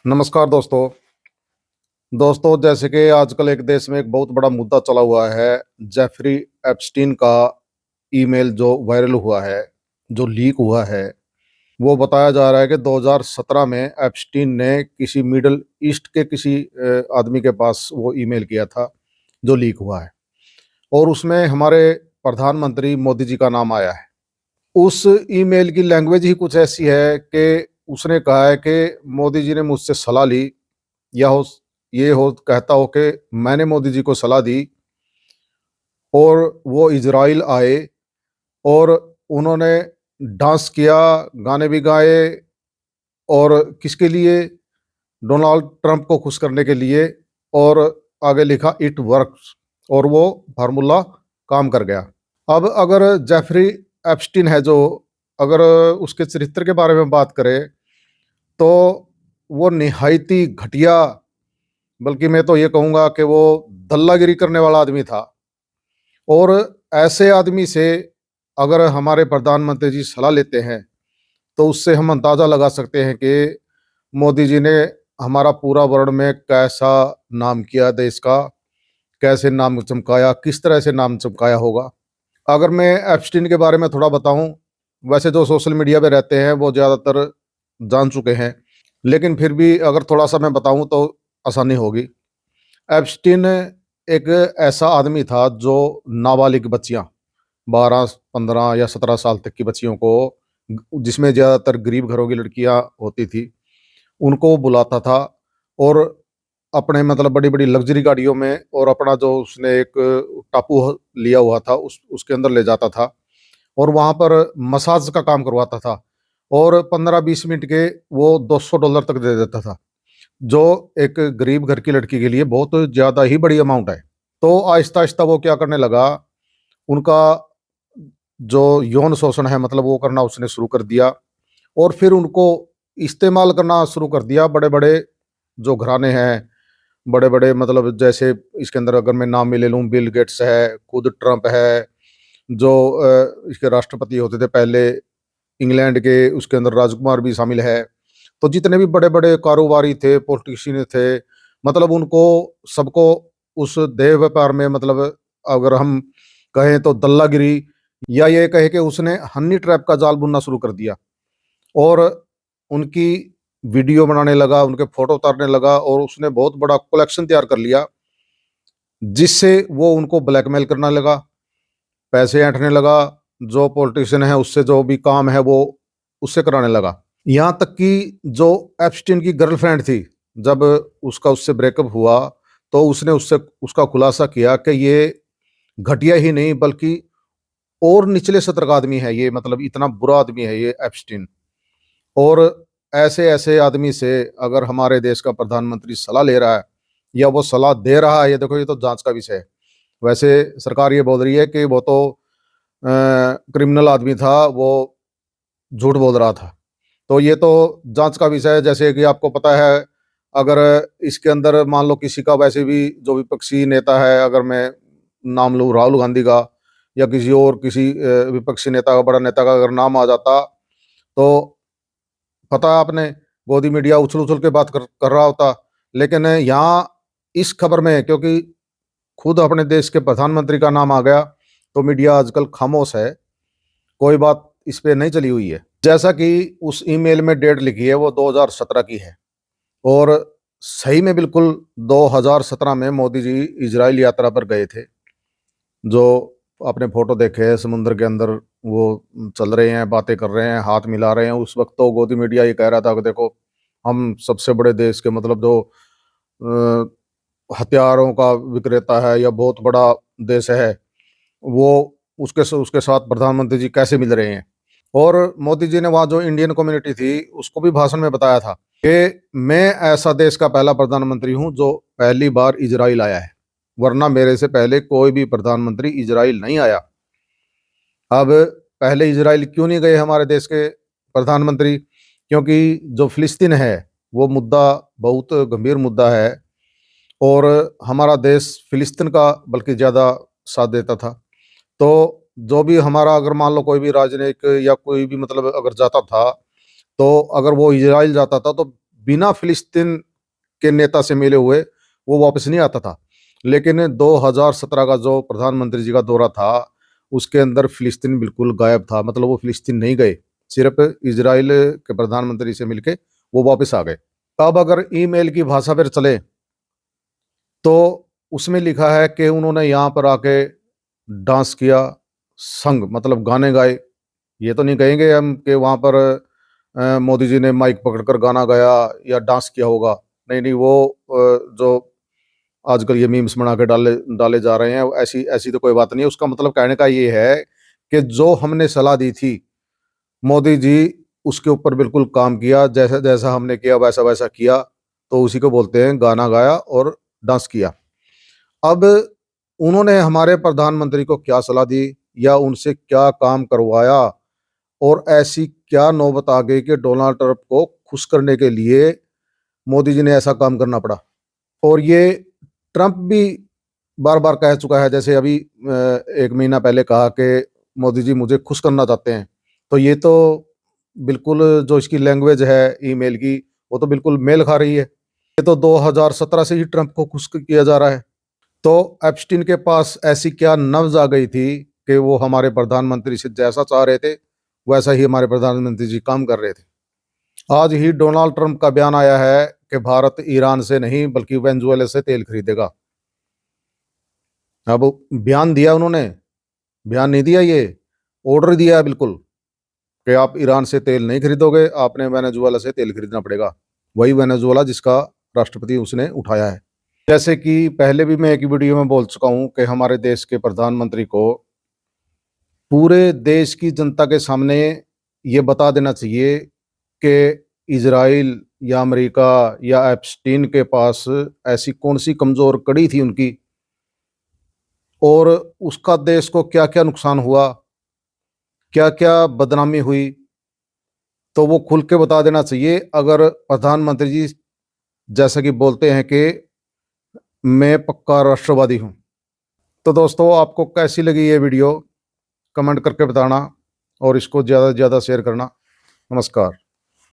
नमस्कार दोस्तों। जैसे कि आजकल एक देश में एक बहुत बड़ा मुद्दा चला हुआ है, जेफरी एप्स्टीन का ईमेल जो वायरल हुआ है, जो लीक हुआ है। वो बताया जा रहा है कि 2017 में एप्स्टीन ने किसी मिडल ईस्ट के किसी आदमी के पास वो ईमेल किया था, जो लीक हुआ है और उसमें हमारे प्रधानमंत्री मोदी जी का नाम आया है। उस ईमेल की लैंग्वेज ही कुछ ऐसी है कि उसने कहा है कि मोदी जी ने मुझसे सलाह ली, या हो ये हो कहता हो कि मैंने मोदी जी को सलाह दी और वो इज़राइल आए और उन्होंने डांस किया, गाने भी गाए और किसके लिए? डोनाल्ड ट्रंप को खुश करने के लिए। और आगे लिखा इट वर्क्स, और वो फार्मूला काम कर गया। अब अगर जेफरी एप्स्टीन है जो, अगर उसके चरित्र के बारे में बात करें तो वो निहायती घटिया, बल्कि मैं तो ये कहूँगा कि वो दल्लागिरी करने वाला आदमी था। और ऐसे आदमी से अगर हमारे प्रधानमंत्री जी सलाह लेते हैं, तो उससे हम अंदाज़ा लगा सकते हैं कि मोदी जी ने हमारा पूरा वर्ल्ड में कैसा नाम किया देश का, कैसे नाम चमकाया, किस तरह से नाम चमकाया होगा। अगर मैं एप्स्टीन के बारे में थोड़ा बताऊँ, वैसे जो सोशल मीडिया पे रहते हैं वो ज़्यादातर जान चुके हैं, लेकिन फिर भी अगर थोड़ा-सा मैं बताऊँ तो आसानी होगी। एप्स्टीन एक ऐसा आदमी था जो नाबालिग बच्चियाँ, 12, 15 या 17 साल तक की बच्चियों को, जिसमें ज़्यादातर गरीब घरों की लड़कियाँ होती थी, उनको बुलाता था और अपने मतलब बड़ी-बड़ी लग्ज़री गाड़ियों में, और अपना जो उसने एक टापू लिया हुआ था उसके अंदर ले जाता था और वहाँ पर मसाज का काम करवाता था और 15-20 मिनट के वो $200 तक दे देता था, जो एक गरीब घर की लड़की के लिए बहुत ज़्यादा ही बड़ी अमाउंट है। तो आहिस्ता-आहिस्ता वो क्या करने लगा, उनका जो यौन शोषण है मतलब वो करना उसने शुरू कर दिया और फिर उनको इस्तेमाल करना शुरू कर दिया। बड़े-बड़े जो घराने हैं, बड़े-बड़े मतलब जैसे इसके अंदर अगर मैं नाम भी ले लूँ, बिल गेट्स है, खुद ट्रंप है, जो इसके राष्ट्रपति होते थे पहले इंग्लैंड के, उसके अंदर राजकुमार भी शामिल है। तो जितने भी बड़े-बड़े कारोबारी थे, पॉलिटिशियन थे, मतलब उनको सबको उस देह व्यापार में, मतलब अगर हम कहें तो दल्लागिरी, या ये कहें कि उसने हनी ट्रैप का जाल बुनना शुरू कर दिया और उनकी वीडियो बनाने लगा, उनके फ़ोटो उतारने लगा और उसने बहुत बड़ा कलेक्शन तैयार कर लिया, जिससे वो उनको ब्लैकमेल करने लगा, पैसे ऐंठने लगा, जो पॉलिटिशियन है उससे जो भी काम है वो उससे कराने लगा। यहाँ तक कि जो एप्स्टीन की गर्लफ्रेंड थी, जब उसका उससे ब्रेकअप हुआ, तो उसने उससे उसका खुलासा किया कि ये घटिया ही नहीं बल्कि और निचले सतर का आदमी है ये, मतलब इतना बुरा आदमी है ये एप्स्टीन। और ऐसे-ऐसे आदमी से अगर हमारे देश का प्रधानमंत्री सलाह ले रहा है या वो सलाह दे रहा है, ये देखो ये तो जाँच का विषय है। वैसे सरकार ये बोल रही है कि वो तो क्रिमिनल आदमी था, वो झूठ बोल रहा था। तो ये तो जाँच का विषय है। जैसे कि आपको पता है, अगर इसके अंदर मान लो किसी का, वैसे भी जो विपक्षी नेता है, अगर मैं नाम लूँ राहुल गांधी का या किसी और किसी विपक्षी नेता का, बड़ा नेता का अगर नाम आ जाता, तो पता है आपने, गोदी मीडिया उछल-उछल के बात कर रहा होता। लेकिन यहाँ इस खबर में क्योंकि खुद अपने देश के प्रधानमंत्री का नाम आ गया, तो मीडिया आजकल खामोश है, कोई बात इस पे नहीं चली हुई है। जैसा कि उस ईमेल में डेट लिखी है वो 2017 की है और सही में बिल्कुल 2017 में मोदी जी इज़राइल यात्रा पर गए थे। जो आपने फ़ोटो देखे हैं समुद्र के अंदर, वो चल रहे हैं, बातें कर रहे हैं, हाथ मिला रहे हैं। उस वक़्त तो गोदी मीडिया ये कह रहा था कि देखो, हम सबसे बड़े देश के, मतलब जो हथियारों का विक्रेता है या बहुत बड़ा देश है, वो उसके साथ प्रधानमंत्री जी कैसे मिल रहे हैं। और मोदी जी ने वहाँ जो इंडियन कम्युनिटी थी, उसको भी भाषण में बताया था कि मैं ऐसा देश का पहला प्रधानमंत्री हूँ जो पहली बार इज़राइल आया है, वरना मेरे से पहले कोई भी प्रधानमंत्री इज़राइल नहीं आया। अब पहले इज़राइल क्यों नहीं गए हमारे देश के प्रधानमंत्री? क्योंकि जो फ़िलिस्तीन है, वो मुद्दा बहुत गंभीर मुद्दा है और हमारा देश फ़िलिस्तीन का बल्कि ज़्यादा साथ देता था। तो जो भी हमारा, अगर मान लो कोई भी राजनयिक या कोई भी मतलब अगर जाता था, तो अगर वो इज़राइल जाता था तो बिना फिलिस्तीन के नेता से मिले हुए वो वापस नहीं आता था। लेकिन 2017 का जो प्रधानमंत्री जी का दौरा था उसके अंदर फिलिस्तीन बिल्कुल गायब था, मतलब वो फिलिस्तीन नहीं गए, सिर्फ इजराइल के प्रधानमंत्री से मिलके वो वापस आ गए। अब अगर ईमेल की भाषा पर चले तो उसमें लिखा है कि उन्होंने यहाँ पर आके डांस किया, संग मतलब गाने गाए। ये तो नहीं कहेंगे हम कि वहाँ पर मोदी जी ने माइक पकड़कर गाना गाया या डांस किया होगा। नहीं नहीं, वो जो आजकल ये मीम्स बना के डाले डाले जा रहे हैं, ऐसी ऐसी तो कोई बात नहीं है। उसका मतलब कहने का ये है कि जो हमने सलाह दी थी मोदी जी उसके ऊपर बिल्कुल काम किया, जैसा जैसा हमने किया वैसा वैसा किया, तो उसी को बोलते हैं गाना गाया और डांस किया। अब उन्होंने हमारे प्रधानमंत्री को क्या सलाह दी या उनसे क्या काम करवाया और ऐसी क्या नौबत आ गई कि डोनाल्ड ट्रंप को खुश करने के लिए मोदी जी ने ऐसा काम करना पड़ा। और ये ट्रंप भी बार बार कह चुका है, जैसे अभी 1 महीना पहले कहा कि मोदी जी मुझे खुश करना चाहते हैं। तो ये तो बिल्कुल जो इसकी लैंग्वेज है ईमेल की, वो तो बिल्कुल मेल खा रही है। ये तो 2017 से ही ट्रंप को खुश किया जा रहा है। तो एप्स्टीन के पास ऐसी क्या नब्ज आ गई थी कि वो हमारे प्रधानमंत्री से जैसा चाह रहे थे वैसा ही हमारे प्रधानमंत्री जी काम कर रहे थे। आज ही डोनाल्ड ट्रंप का बयान आया है कि भारत ईरान से नहीं बल्कि वेनेजुएला से तेल खरीदेगा। अब बयान दिया उन्होंने, बयान नहीं दिया, ये ऑर्डर दिया है बिल्कुल कि आप ईरान से तेल नहीं खरीदोगे, आपने वेनेजुएला से तेल खरीदना पड़ेगा। वही वेनेजुएला जिसका राष्ट्रपति उसने उठाया है। जैसे कि पहले भी मैं एक वीडियो में बोल चुका हूं कि हमारे देश के प्रधानमंत्री को पूरे देश की जनता के सामने ये बता देना चाहिए कि इजराइल या अमेरिका या एप्स्टीन के पास ऐसी कौन सी कमजोर कड़ी थी उनकी और उसका देश को क्या क्या नुकसान हुआ, क्या क्या बदनामी हुई, तो वो खुल के बता देना चाहिए। अगर प्रधानमंत्री जी जैसा कि बोलते हैं कि मैं पक्का राष्ट्रवादी हूँ। तो दोस्तों, आपको कैसी लगी ये वीडियो कमेंट करके बताना और इसको ज़्यादा से ज़्यादा शेयर करना। नमस्कार।